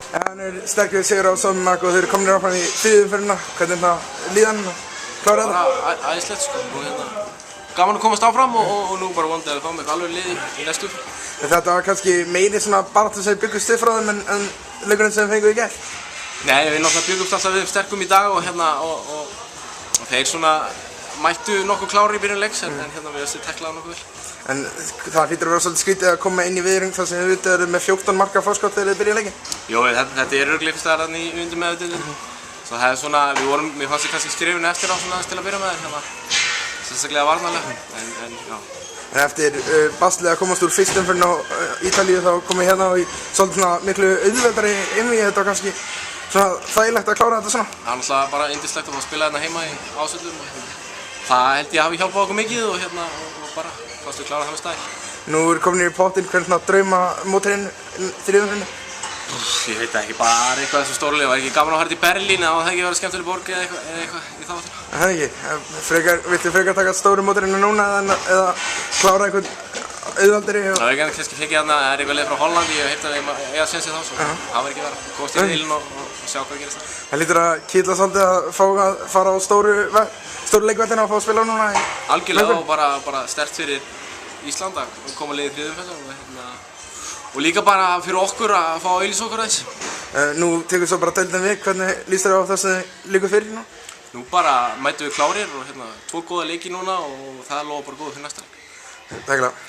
Það sterkur sigur á Sómmak og þeir eru komnir áfram í þriðju hvernig líðan klára þetta? Æðislegt sko, og gaman að komast áfram og nú bara vonandi að við fáum eitthvað alveg lið í næstu umferð. Þetta var kannski meiri svona baráttu sem byggust upp frá þeim en leikurinn sem fenguð í gær? Nei, við náttúrulega byggumst alltaf við sterkum í dag og þeir svona mættu nokkuð klári í byrjun leiks en við teklaði nokkuð vel. En það hlýtur að vera svolítið skrítið að koma inn í viðring þar sem við vitið eru með 14 marka fórskot þegar þið byrja leikinn? Jó, þetta er örugglega einhvers staðar þarna í undirmeðvitundinni. Svo það er svona, mér fannst ég kannski skrifin eftir á svona til að byrja með sérstaklega varnarlega, en já. En eftir baslið að komast úr fyrstu umferðin á Ítalíu þá kom ég hérna og í svolítið miklu auðveldari einvígi. Þetta var kannski svona þægilegt að klára þetta svona. Það er náttúrulega bara yndislegt að fá að spila hérna heima í ásöldum og það held ég hafi hjálpað okkur mikið og bara fannst við klára það með stæl. Nú er komin í pottinn hvernig draumamótorinn þriðju umferðinni? Ég veit ekki, bara eitthvað þessu stórlið. Var ekki gaman að fara til Berlín eða það ekki verið skemmtileg borg eða eitthvað í þá áttina? Það ekki. Viltu frekar taka stóru mótorinu núna eða klára einhvern auðvaldari? Það er ekki kannski fengið hérna, það er eitthvað leið frá Hollandi, ég hef heyrt að ég eiga sénsið þá, svo það var ekki verið. Komast í riðilinn og sjá hvað gerist það. Það hlýtur að kýtla svolítið að fá að fara á stóru leikvöldina og fá að spila núna í algjörlega og bara sterkt fyrir Ísland að koma liðið í þriðju umferð og líka bara fyrir okkur að fá að auglýsa okkur aðeins. Nú tekur svo bara deildin við, hvernig líst þér á það sem þið liggur fyrir nú? Nú bara mætum við klárir og 2 góða leiki núna og það lofa bara góða fyrir næsta leik. Takk fyrir það.